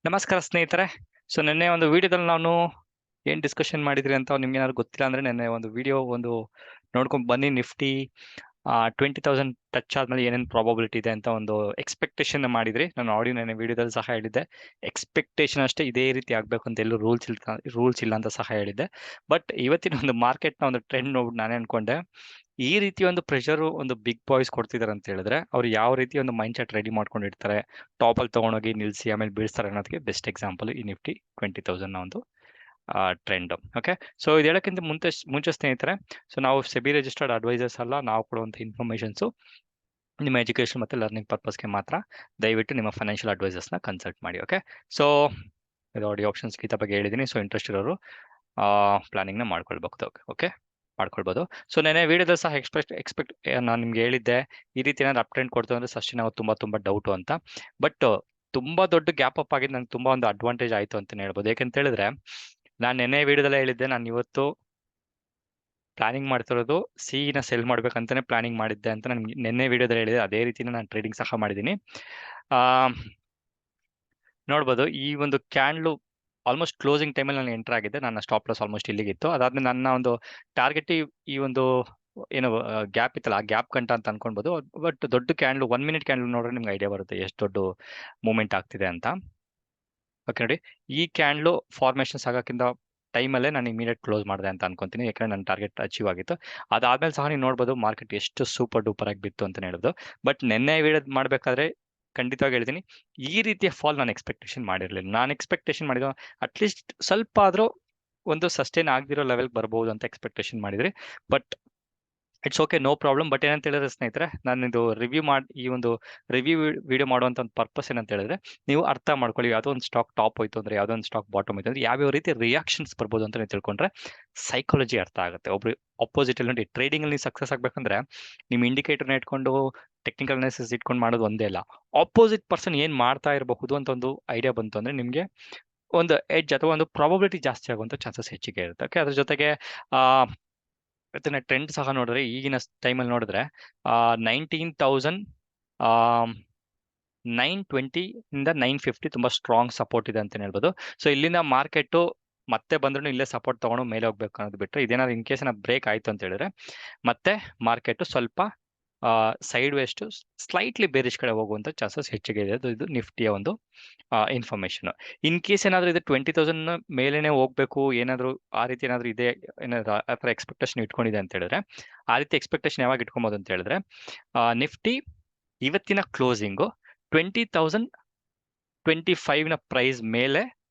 ನಮಸ್ಕಾರ ಸ್ನೇಹಿತರೆ. ಸೊ ನಿನ್ನೆ ಒಂದು ವಿಡಿಯೋದಲ್ಲಿ ನಾನು ಏನ್ ಡಿಸ್ಕಷನ್ ಮಾಡಿದ್ರಿ ಅಂತ ನಿಮ್ಗೆ ಏನಾದ್ರು ಗೊತ್ತಿಲ್ಲ ಅಂದ್ರೆ ನಿನ್ನೆ ಒಂದು ವಿಡಿಯೋ ನೋಡ್ಕೊಂಡ್ ಬನ್ನಿ. ನಿಫ್ಟಿ 20,000 ಟಚ್ ಆದ್ಮೇಲೆ ಏನೇನು ಪ್ರಾಬಬಿಲಿಟಿ ಇದೆ ಅಂತ ಒಂದು ಎಕ್ಸ್ಪೆಕ್ಟೇಷನ್ ಮಾಡಿದ್ರಿ. ನಾನು ಆಡಿಯೋ ನೆನ್ನೆ ವಿಡಿಯೋದಲ್ಲಿ ಸಹ ಹೇಳಿದ್ದೆ, ಎಕ್ಸ್ಪೆಕ್ಟೇಷನ್ ಅಷ್ಟೇ ಇದೇ ರೀತಿ ಆಗ್ಬೇಕು ಅಂತ ಎಲ್ಲೂ ರೂಲ್ಸ್ ಇಲ್ಲ ಅಂತ ಸಹ ಹೇಳಿದ್ದೆ. ಬಟ್ ಇವತ್ತಿನ ಒಂದು ಮಾರ್ಕೆಟ್ನ ಒಂದು ಟ್ರೆಂಡ್ ನೋಡ್ಬಿಟ್ಟು ನಾನೇ ಅನ್ಕೊಂಡೆ, ಈ ರೀತಿ ಒಂದು ಪ್ರೆಷರ್ ಒಂದು ಬಿಗ್ ಬಾಯ್ಸ್ ಕೊಡ್ತಿದಾರೆ ಅಂತ ಹೇಳಿದ್ರೆ ಅವ್ರು ಯಾವ ರೀತಿ ಒಂದು ಮೈಂಡ್ ಸೆಟ್ ರೆಡಿ ಮಾಡ್ಕೊಂಡಿರ್ತಾರೆ, ಟಾಪ್ ಅಲ್ಲಿ ತಗೊಂಡೋಗಿ ನಿಲ್ಸಿ ಆಮೇಲೆ ಬೀಳ್ಸ್ತಾರೆ ಅನ್ನೋದಕ್ಕೆ ಬೆಸ್ಟ್ ಎಕ್ಸಾಂಪಲ್ ಈ ನಿಫ್ಟಿ 20,000 ನ ಒಂದು ಟ್ರೆಂಡ್. ಓಕೆ, ಸೊ ಇದು ಹೇಳಕ್ಕಿಂತ ಮುಂಚೆ ಸ್ನೇಹಿತರೆ, ಸೊ ನಾವು ಸೆಬಿ ರಿಜಿಸ್ಟರ್ಡ್ ಅಡ್ವೈಸರ್ಸ್ ಅಲ್ಲ, ನಾವು ಕೊಡುವಂಥ ಇನ್ಫಾರ್ಮೇಶನ್ಸ್ ನಿಮ್ಮ ಎಜುಕೇಶನ್ ಮತ್ತೆ ಲರ್ನಿಂಗ್ ಪರ್ಪಸ್ಗೆ ಮಾತ್ರ. ದಯವಿಟ್ಟು ನಿಮ್ಮ ಫೈನಾನ್ಷಿಯಲ್ ಅಡ್ವೈಸರ್ಸ್ನ ಕನ್ಸಲ್ಟ್ ಮಾಡಿ. ಓಕೆ, ಸೊ ಇದು ಆಡಿಯೋ ಆಪ್ಷನ್ಸ್ ಗೀತ ಬಗ್ಗೆ ಹೇಳಿದ್ದೀನಿ. ಸೊ ಇಂಟ್ರೆಸ್ಟ್ ಇರೋರು ಪ್ಲಾನಿಂಗ್ನ ಮಾಡ್ಕೊಳ್ಬಹುದು. ಓಕೆ, ಮಾಡ್ಕೊಳ್ಬೋದು. ಸೊ ನೆನೆ ವಿಡಿಯೋದಲ್ಲಿ ಸಹ ಎಕ್ಸ್ಪೆಕ್ಟ್ ನಾನು ನಿಮ್ಗೆ ಹೇಳಿದ್ದೆ, ಈ ರೀತಿ ಏನಾದ್ರು ಅಪ್ ಟ್ರೆಂಡ್ ಕೊಡ್ತು ಅಂದ್ರೆ ಸಸ್ಟೈನ್ ಆಗೋದು ತುಂಬಾ ಡೌಟು ಅಂತ. ಬಟ್ ತುಂಬಾ ದೊಡ್ಡ ಗ್ಯಾಪ್ ಅಪ್ ಆಗಿದ್ದು ನಂಗೆ ತುಂಬಾ ಒಂದು ಅಡ್ವಾಂಟೇಜ್ ಆಯ್ತು ಅಂತ ಹೇಳ್ಬೋದು. ಯಾಕಂತ ಹೇಳಿದ್ರೆ ನಾನು ನೆನೆ ವಿಡಿಯೋದಲ್ಲೇ ಹೇಳಿದ್ದೆ, ನಾನು ಇವತ್ತು ಪ್ಲಾನಿಂಗ್ ಮಾಡ್ತಿರೋದು ಸಿನ ಸೆಲ್ ಮಾಡ್ಬೇಕಂತಾನೆ ಪ್ಲಾನಿಂಗ್ ಮಾಡಿದ್ದೆ ಅಂತ ನಾನು ನೆನ್ನೆ ವಿಡಿಯೋದಲ್ಲಿ ಹೇಳಿದೆ. ಅದೇ ರೀತಿನ ನಾನು ಟ್ರೇಡಿಂಗ್ ಸಹ ಮಾಡಿದ್ದೀನಿ. ನೋಡ್ಬೋದು ಈ ಒಂದು ಕ್ಯಾಂಡ್ಲು ಆಲ್ಮೋಸ್ಟ್ ಕ್ಲೋಸಿಂಗ್ ಟೈಮಲ್ಲಿ ನಾನು ಎಂಟರ್ ಆಗಿದ್ದೆ. ನನ್ನ ಸ್ಟಾಪ್ ಲಾಸ್ ಆಲ್ಮೋಸ್ಟ್ ಇಲ್ಲಿಗಿತ್ತು. ಅದಾದ್ಮೇಲೆ ನನ್ನ ಒಂದು ಟಾರ್ಗೆಟ್ ಈ ಒಂದು ಏನು ಗ್ಯಾಪ್ ಇತ್ತಲ್ಲ, ಆ ಗ್ಯಾಪ್ ಕಂಟ ಅಂತ ಅನ್ಕೊಳ್ಬೋದು. ಬಟ್ ದೊಡ್ಡ ಕ್ಯಾಂಡ್ಲು 1 ಮಿನಿಟ್ ಕ್ಯಾಂಡ್ಲು ನೋಡ್ರೆ ನಿಮ್ಗೆ ಐಡಿಯಾ ಬರುತ್ತೆ ಎಷ್ಟು ದೊಡ್ಡ ಮೂವ್ಮೆಂಟ್ ಆಗ್ತಿದೆ ಅಂತ. ಓಕೆ ನೋಡಿ, ಈ ಕ್ಯಾಂಡ್ಲು ಫಾರ್ಮೇಷನ್ಸ್ ಆಗೋಕ್ಕಿಂತ ಟೈಮಲ್ಲೇ ನಾನು ಇಮಿಡಿಯೇಟ್ ಕ್ಲೋಸ್ ಮಾಡಿದೆ ಅಂತ ಅನ್ಕೊಂತೀನಿ, ಯಾಕಂದ್ರೆ ನನ್ನ ಟಾರ್ಗೆಟ್ ಅಚೀವ್ ಆಗಿತ್ತು. ಅದಾದ್ಮೇಲೆ ಸಹ ನೀವು ನೋಡ್ಬೋದು ಮಾರ್ಕೆಟ್ ಎಷ್ಟು ಸೂಪರ್ ಡೂಪರ್ ಆಗಿ ಬಿತ್ತು ಅಂತ ಹೇಳಿದ್ರು. ಬಟ್ ನೆನ್ನೆ ವಿಡಿಯೋ ಮಾಡಬೇಕಾದ್ರೆ ಖಂಡಿತವಾಗಿ ಹೇಳ್ತೀನಿ, ಈ ರೀತಿಯ ಫಾಲ್ ನಾನು ಎಕ್ಸ್ಪೆಕ್ಟೇಷನ್ ಮಾಡಿರಲಿಲ್ಲ. ನಾನು ಎಕ್ಸ್ಪೆಕ್ಟೇಷನ್ ಮಾಡಿದ ಅಟ್ಲೀಸ್ಟ್ ಸ್ವಲ್ಪ ಆದ್ರೂ ಒಂದು ಸಸ್ಟೈನ್ ಆಗದಿರೋ ಲೆವೆಲ್ ಬರ್ಬೋದು ಅಂತ ಎಕ್ಸ್ಪೆಕ್ಟೇಷನ್ ಮಾಡಿದ್ರಿ. But it's okay, no problem. But ಏನಂತ ಹೇಳಿದ್ರೆ ಸ್ನೇಹಿತರೆ, ನಾನು ಇದು ಈ ಒಂದು ರಿವ್ಯೂ ವಿಡಿಯೋ ಮಾಡುವಂತ ಒಂದು ಪರ್ಪಸ್ ಏನಂತ ಹೇಳಿದ್ರೆ, ನೀವು ಅರ್ಥ ಮಾಡ್ಕೊಳ್ಳಿ, ಯಾವುದೋ ಒಂದು ಸ್ಟಾಕ್ ಟಾಪ್ ಹೋಯ್ತು ಅಂದ್ರೆ, ಯಾವುದೋ ಒಂದು ಸ್ಟಾಕ್ ಬಾಟಮ್ ಹೋಯ್ತು ಅಂದ್ರೆ ಯಾವ್ಯಾವ ರೀತಿ ರಿಯಾಕ್ಷನ್ಸ್ ಬರ್ಬೋದು ಅಂತ ನೀವು ತಿಳ್ಕೊಂಡ್ರೆ ಸೈಕಾಲಜಿ ಅರ್ಥ ಆಗುತ್ತೆ. ಒಬ್ರು ಅಪೋಸಿಟ್ ಅಲ್ಲಿ ನೋಡಿ, ಟ್ರೇಡಿಂಗ್ ಅಲ್ಲಿ ಸಕ್ಸಸ್ ಆಗ್ಬೇಕಂದ್ರೆ ನಿಮ್ ಇಂಡಿಕೇಟರ್ನ ಇಟ್ಕೊಂಡು ಟೆಕ್ನಿಕಲ್ ಅನಾಲಿಸಿಸ್ ಇಟ್ಕೊಂಡು ಮಾಡೋದು ಒಂದೇ ಅಲ್ಲ, ಆಪೋಸಿಟ್ ಪರ್ಸನ್ ಏನ್ ಮಾಡ್ತಾ ಇರಬಹುದು ಅಂತ ಒಂದು ಐಡಿಯಾ ಬಂತು ಅಂದ್ರೆ ನಿಮ್ಗೆ ಒಂದು ಎಡ್ಜ್ ಅಥವಾ ಒಂದು ಪ್ರಾಬಬಿಲಿಟಿ ಜಾಸ್ತಿ ಆಗುವಂತ ಚಾನ್ಸಸ್ ಹೆಚ್ಚಿಗೆ ಇರುತ್ತೆ. ಓಕೆ, ಅದ್ರ ಜೊತೆಗೆ ಇವತ್ತಿನ ಟ್ರೆಂಡ್ ಸಹ ನೋಡಿದ್ರೆ, ಈಗಿನ ಟೈಮಲ್ಲಿ ನೋಡಿದ್ರೆ 19,000 920 ಇಂದ 950 ತುಂಬಾ ಸ್ಟ್ರಾಂಗ್ ಸಪೋರ್ಟ್ ಇದೆ ಅಂತ ಹೇಳ್ಬೋದು. ಸೊ ಇಲ್ಲಿಂದ ಮಾರ್ಕೆಟ್ ಮತ್ತೆ ಬಂದ್ರು ಇಲ್ಲೇ ಸಪೋರ್ಟ್ ತಗೊಂಡು ಮೇಲೆ ಹೋಗ್ಬೇಕು ಅನ್ನೋದು ಬಿಟ್ಟರೆ, ಇದೇನಾದ್ರು ಇನ್ ಕೇಸ್ ಬ್ರೇಕ್ ಆಯ್ತು ಅಂತ ಹೇಳಿದ್ರೆ ಮತ್ತೆ ಮಾರ್ಕೆಟ್ ಸ್ವಲ್ಪ ಸೈಡ್ ವೇಸ್ಟ್ ಸ್ಲೈಟ್ಲಿ ಬೇರಿಶ್ ಕಡೆ ಹೋಗುವಂತ ಚಾನ್ಸಸ್ ಹೆಚ್ಚಿಗೆ ಇದೆ. ಇದು ನಿಫ್ಟಿಯ ಒಂದು ಇನ್ಫಾರ್ಮೇಶನ್. ಇನ್ ಕೇಸ್ ಏನಾದ್ರು ಇದು 20,000 ಮೇಲೇನೆ ಹೋಗ್ಬೇಕು, ಏನಾದ್ರು ಆ ರೀತಿ ಏನಾದ್ರು ಇದೆ, ಏನಾದ್ರು ಆ ಥರ ಎಕ್ಸ್ಪೆಕ್ಟೇಷನ್ ಇಟ್ಕೊಂಡಿದೆ ಅಂತ ಹೇಳಿದ್ರೆ, ಆ ರೀತಿ ಎಕ್ಸ್ಪೆಕ್ಟೇಷನ್ ಯಾವಾಗ ಇಟ್ಕೊಬೋದು ಅಂತ ಹೇಳಿದ್ರೆ, ನಿಫ್ಟಿ ಇವತ್ತಿನ ಕ್ಲೋಸಿಂಗು 20,025 ನ ಪ್ರೈಸ್ ಮೇಲೆ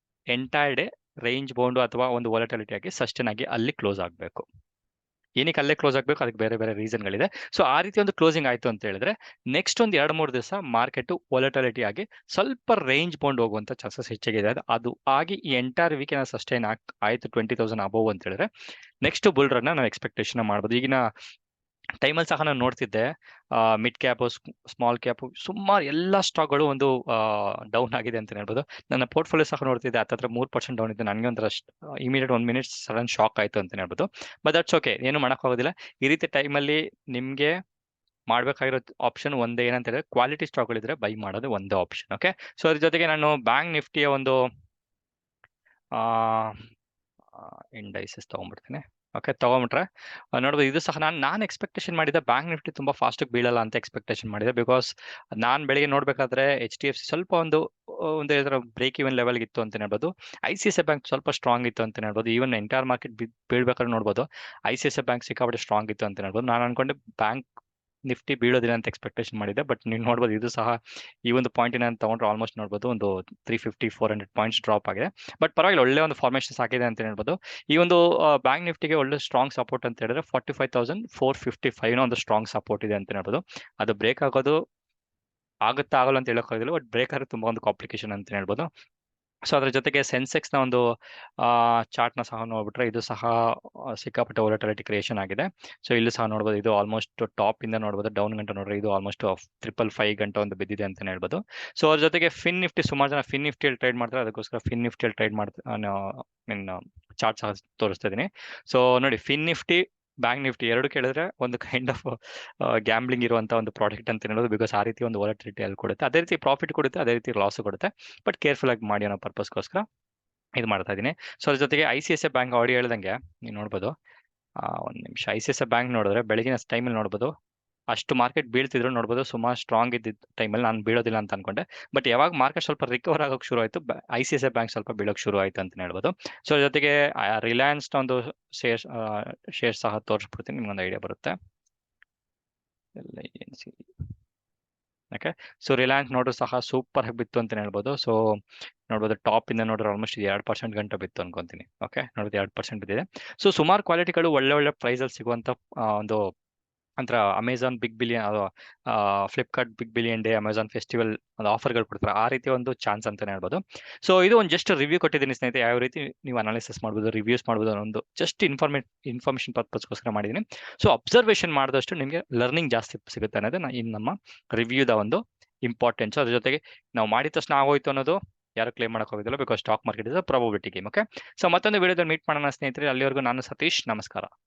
ಎಂಟೈರ್ ಡೇ ರೇಂಜ್ ಬೌಂಡ್ ಅಥವಾ ಒಂದು ವಾಲಟಿಲಿಟಿ ಆಗಿ ಸಸ್ಟೈನ್ ಆಗಿ ಅಲ್ಲಿ ಕ್ಲೋಸ್ ಆಗಬೇಕು. ಏನಕ್ಕೆ ಅಲ್ಲೇ ಕ್ಲೋಸ್ ಆಗಬೇಕು, ಅದಕ್ಕೆ ಬೇರೆ ಬೇರೆ ರೀಸನ್ಗಳಿದೆ. ಸೊ ಆ ರೀತಿ ಒಂದು ಕ್ಲೋಸಿಂಗ್ ಆಯ್ತು ಅಂತ ಹೇಳಿದ್ರೆ ನೆಕ್ಸ್ಟ್ ಒಂದು 2-3 ದಿವಸ ಮಾರ್ಕೆಟ್ ವಾಲಟಿಲಿಟಿ ಆಗಿ ಸ್ವಲ್ಪ ರೇಂಜ್ ಬೌಂಡ್ ಹೋಗುವಂತ ಚಾನ್ಸಸ್ ಹೆಚ್ಚಿಗಿದೆ. ಅದು ಆಗಿ ಈ ಎಂಟೈರ್ ವೀಕ್ ಏನಾದ್ರು ಸಸ್ಟೈನ್ ಆಯ್ತು 20,000 ಅಬೋವ್ ಅಂತ ಹೇಳಿದ್ರೆ ನೆಕ್ಸ್ಟ್ ಬುಲ್ ರನ್ ನಾವು ಎಕ್ಸ್ಪೆಕ್ಟೇಷನ್ ಮಾಡ್ಬೋದು. ಈಗಿನ ಟೈಮಲ್ಲಿ ಸಹ ನಾನು ನೋಡ್ತಿದ್ದೆ, ಮಿಡ್ ಕ್ಯಾಪ್, ಸ್ಮಾಲ್ ಕ್ಯಾಪ್, ಸುಮಾರು ಎಲ್ಲ ಸ್ಟಾಕ್ಗಳು ಒಂದು ಡೌನ್ ಆಗಿದೆ ಅಂತ ಹೇಳ್ಬೋದು. ನನ್ನ ಪೋರ್ಟ್ಫೋಲಿಯೋ ಸಹ ನೋಡ್ತಿದ್ದೆ, ಹತ್ತತ್ರ 3% ಡೌನ್ ಇದೆ. ನನಗೆ ಒಂಥರ ಇಮಿಡಿಯೇಟ್ 1 ಮಿನಿಟ್ ಸಡನ್ ಶಾಕ್ ಆಯ್ತು ಅಂತ ಹೇಳ್ಬೋದು. ಬಟ್ ದಟ್ಸ್ ಓಕೆ, ಏನು ಮಾಡೋಕ್ಕಾಗೋದಿಲ್ಲ. ಈ ರೀತಿ ಟೈಮಲ್ಲಿ ನಿಮಗೆ ಮಾಡ್ಬೇಕಾಗಿರೋ ಆಪ್ಷನ್ ಒಂದೇ, ಏನಂತ ಹೇಳಿದ್ರೆ ಕ್ವಾಲಿಟಿ ಸ್ಟಾಕ್ಗಳಿದ್ರೆ ಬೈ ಮಾಡೋದು ಒಂದೇ ಆಪ್ಷನ್. ಓಕೆ, ಸೊ ಅದ್ರ ಜೊತೆಗೆ ನಾನು ಬ್ಯಾಂಕ್ ನಿಫ್ಟಿಯ ಒಂದು ಇಂಡೈಸಸ್ ತಗೊಂಡ್ಬಿಡ್ತೀನಿ. ಓಕೆ, ತಗೊಂಬಿಟ್ರೆ ನೋಡ್ಬೋದು ಇದು ಸಹ ನಾನು ಎಕ್ಸ್ಪೆಕ್ಟೇಷನ್ ಮಾಡಿದ್ದೆ ಬ್ಯಾಂಕ್ ನಿಫ್ಟಿ ತುಂಬಾ ಫಾಸ್ಟ್ ಬೀಳಲ್ಲ ಅಂತ ಎಕ್ಸ್ಪೆಕ್ಟೇಷನ್ ಮಾಡಿದೆ. ಬಿಕಾಸ್ ನಾನು ಬೆಳಿಗ್ಗೆ ನೋಡ್ಬೇಕಾದ್ರೆ HDFC ಸ್ವಲ್ಪ ಒಂದು ಬ್ರೇಕ್ ಇವನ್ ಲೆವೆಲ್ ಇತ್ತು ಅಂತ ಹೇಳ್ಬೋದು. ICICI ಬ್ಯಾಂಕ್ ಸ್ವಲ್ಪ ಸ್ಟ್ರಾಂಗ್ ಇತ್ತು ಅಂತ ಹೇಳ್ಬೋದು. ಈವನ್ ಎಂಟೈರ್ ಮಾರ್ಕೆಟ್ ಬೀಳ್ಬೇಕಾದ್ರೆ ನೋಡ್ಬೋದು ICICI ಬ್ಯಾಂಕ್ ಸಿಕ್ಕಾಪಟ್ಟೆ ಸ್ಟ್ರಾಂಗ್ ಇತ್ತು ಅಂತ ಹೇಳ್ಬೋದು. ನಾನು ಅನ್ಕೊಂಡೆ ಬ್ಯಾಂಕ್ ನಿಫ್ಟಿ ಬೀಳೋದಿಲ್ಲ ಅಂತ ಎಕ್ಸ್ಪೆಕ್ಟೇಷನ್ ಮಾಡಿದೆ. ಬಟ್ ನೀವು ನೋಡ್ಬೋದು ಇದು ಸಹ ಈ ಒಂದು ಪಾಯಿಂಟ್ ಏನಂತ ತಗೊಂಡ್ರೆ ಆಲ್ಮೋಸ್ಟ್ ನೋಡ್ಬೋದು ಒಂದು 350-400 ಪಾಯಿಂಟ್ಸ್ ಡ್ರಾಪ್ ಆಗಿದೆ. ಬಟ್ ಪರವಾಗಿಲ್ಲ, ಒಳ್ಳೆ ಒಂದು ಫಾರ್ಮೇಷನ್ಸ್ ಆಗಿದೆ ಅಂತ ಹೇಳ್ಬೋದು. ಈ ಒಂದು ಬ್ಯಾಂಕ್ ನಿಫ್ಟಿಗೆ ಒಳ್ಳೆ ಸ್ಟ್ರಾಂಗ್ ಸಪೋರ್ಟ್ ಅಂತ ಹೇಳಿದ್ರೆ 45,455 ಒಂದು ಸ್ಟ್ರಾಂಗ್ ಸಪೋರ್ಟ್ ಇದೆ ಅಂತ ಹೇಳ್ಬೋದು. ಅದು ಬ್ರೇಕ್ ಆಗೋದು ಆಗುತ್ತಾ ಆಗಲ್ಲ ಅಂತ ಹೇಳೋಕ್ಕಾಗೋದಿಲ್ಲ, ಬಟ್ ಬ್ರೇಕ್ ಆದ್ರೆ ತುಂಬಾ ಒಂದು ಕಾಂಪ್ಲಿಕೇಶನ್ ಅಂತ ಹೇಳ್ಬೋದು. ಸೊ ಅದ್ರ ಜೊತೆಗೆ ಸೆನ್ಸೆಕ್ಸ್ ನ ಒಂದು ಚಾರ್ಟ್ ನ ಸಹ ನೋಡ್ಬಿಟ್ರೆ ಇದು ಸಹ ಸಿಕ್ಕಾಪಟ್ಟೆ ವಾಲಟಿಲಿಟಿ ಕ್ರಿಯೇಷನ್ ಆಗಿದೆ. ಸೊ ಇಲ್ಲಿ ಸಹ ನೋಡ್ಬೋದು, ಇದು ಆಲ್ಮೋಸ್ಟ್ ಟಾಪ್ ಇಂದ ನೋಡ್ಬೋದು ಡೌನ್ ಗಂಟೆ ನೋಡ್ರೆ ಇದು ಆಲ್ಮೋಸ್ಟ್ 555 ಗಂಟೆ ಒಂದು ಬಿದ್ದಿದೆ ಅಂತ ಹೇಳ್ಬೋದು. ಸೊ ಅದ್ರ ಜೊತೆಗೆ ಫಿನ್ ನಿಫ್ಟಿ, ಸುಮಾರು ಜನ ಫಿನ್ ನಿಫ್ಟಿಯಲ್ಲಿ ಟ್ರೇಡ್ ಮಾಡ್ತಾರೆ, ಅದಕ್ಕೋಸ್ಕರ ಫಿನ್ ನಿಫ್ಟಿಯಲ್ಲಿ ಟ್ರೇಡ್ ಮಾಡ್ತಾರೆ. ಚಾರ್ಟ್ ಸಹ ತೋರಿಸ್ತಾ ಇದೀನಿ. ಸೊ ನೋಡಿ, ಫಿನ್ ನಿಫ್ಟಿ ಬ್ಯಾಂಕ್ ನಿಫ್ಟಿ ಎರಡು ಕೇಳಿದ್ರೆ ಒಂದು ಕೈಂಡ್ ಆಫ್ ಗ್ಯಾಂಬ್ಲಿಂಗ್ ಇರುವಂತ ಒಂದು ಪ್ರಾಡಕ್ಟ್ ಅಂತ ಹೇಳೋದು, ಬಿಕಾಸ್ ಆ ರೀತಿ ಒಂದು ವಾಲಟಿಲಿಟಿ ಅಲ್ಲಿ ಕೊಡುತ್ತೆ, ಅದೇ ರೀತಿ ಪ್ರಾಫಿಟ್ ಕೊಡುತ್ತೆ, ಅದೇ ರೀತಿ ಲಾಸ್ ಕೊಡುತ್ತೆ. ಬಟ್ ಕೇರ್ಫುಲ್ ಆಗಿ ಮಾಡಿ ಅನ್ನೋ ಪರ್ಪಸ್ಗೋಸ್ಕರ ಇದು ಮಾಡ್ತಾ ಇದ್ದೀನಿ. ಸೊ ಅದ್ರ ಜೊತೆಗೆ ICICI ಬ್ಯಾಂಕ್ ಆಲ್ರೆಡಿ ಹೇಳ್ದಂಗೆ ನೀವು ನೋಡ್ಬೋದು. ಒಂದು ನಿಮಿಷ, ICICI ಬ್ಯಾಂಕ್ ನೋಡಿದ್ರೆ ಬೆಳಗಿನ ಟೈಮಲ್ಲಿ ನೋಡ್ಬೋದು, ಅಷ್ಟು ಮಾರ್ಕೆಟ್ ಬೀಳ್ತಿದ್ರು ನೋಡ್ಬೋದು, ಸುಮಾರು ಸ್ಟ್ರಾಂಗ್ ಇದ್ದಿದ್ದ ಟೈಮಲ್ಲಿ ನಾನು ಬೀಳೋದಿಲ್ಲ ಅಂತ ಅನ್ಕೊಂಡೆ. ಬಟ್ ಯಾವಾಗ ಮಾರ್ಕೆಟ್ ಸ್ವಲ್ಪ ರಿಕವರ್ ಆಗೋಕೆ ಶುರು ಆಯಿತು, ICICI ಬ್ಯಾಂಕ್ ಸ್ವಲ್ಪ ಬೀಳೋಕೆ ಶುರು ಆಯಿತು ಅಂತ ಹೇಳ್ಬೋದು. ಸೊ ಅದ್ರ ಜೊತೆಗೆ ರಿಲಯನ್ಸ್ ಒಂದು ಶೇರ್ ಸಹ ತೋರಿಸ್ಬಿಡ್ತೀನಿ, ನಿಮ್ಗೊಂದು ಐಡಿಯಾ ಬರುತ್ತೆ. ಓಕೆ, ಸೊ ರಿಲಯನ್ಸ್ ನೋಡ್ರು ಸಹ ಸೂಪರ್ ಆಗಿ ಬಿತ್ತು ಅಂತ ಹೇಳ್ಬೋದು. ಸೊ ನೋಡ್ಬೋದು, ಟಾಪ್ ಇಂದ ನೋಡ್ರೆ ಆಲ್ಮೋಸ್ಟ್ 2% ಗಂಟೆ ಬಿತ್ತು ಅನ್ಕೊಂತೀನಿ. ಓಕೆ, ನೋಡಿದ್ರೆ 2% ಬಿದ್ದಿದೆ. ಸೊ ಸುಮಾರು ಕ್ವಾಲಿಟಿಗಳು ಒಳ್ಳೆ ಒಳ್ಳೆ ಪ್ರೈಸಲ್ಲಿ ಸಿಗುವಂತ ಒಂದು ಅಂತರ Amazon big billion, Flipkart big billion day, Amazon festival ಒಂದು ಆಫರ್ಗಳು ಕೊಡ್ತಾರೆ, ಆ ರೀತಿ ಒಂದು ಚಾನ್ಸ್ ಅಂತಾನೆ ಹೇಳ್ಬೋದು. ಸೊ ಇದು ಒಂದು ಜಸ್ಟ್ ರಿವ್ಯೂ ಕೊಟ್ಟಿದ್ದೀನಿ ಸ್ನೇಹಿತರೆ, ಯಾವ ರೀತಿ ನೀವು ಅನಾಲಿಸಿಸ್ ಮಾಡ್ಬೋದು, ರಿವ್ಯೂಸ್ ಮಾಡ್ಬೋದು ಅನ್ನೋ ಜಸ್ಟ್ ಇನ್ಫಾರ್ಮೇಷನ್ ಪರ್ಪಸ್ಗೋಸ್ಕರ ಮಾಡಿದ್ದೀನಿ. ಸೊ ಅಬ್ಸರ್ವೇಷನ್ ಮಾಡಿದಷ್ಟು ನಿಮಗೆ ಲರ್ನಿಂಗ್ ಜಾಸ್ತಿ ಸಿಗುತ್ತೆ ಅನ್ನೋದು ನಮ್ಮ ರಿವ್ಯೂದ ಒಂದು ಇಂಪಾರ್ಟೆನ್ಸ್. ಅದ್ರ ಜೊತೆಗೆ ನಾವು ಮಾಡಿದ ತಕ್ಷಣ ಆಗೋಯ್ತು ಅನ್ನೋದು ಯಾರು ಕ್ಲೇಮ್ ಮಾಡಕ್ ಹೋಗಿದ್ದಿಲ್ಲ, because stock market is a probability game. Okay, so ಮತ್ತೊಂದು ವಿಡಿಯೋದಲ್ಲಿ ಮೀಟ್ ಮಾಡೋಣ ಸ್ನೇಹಿತರೆ. ಅಲ್ಲಿವರೆಗೂ ನಾನು ಸತೀಶ್, ನಮಸ್ಕಾರ.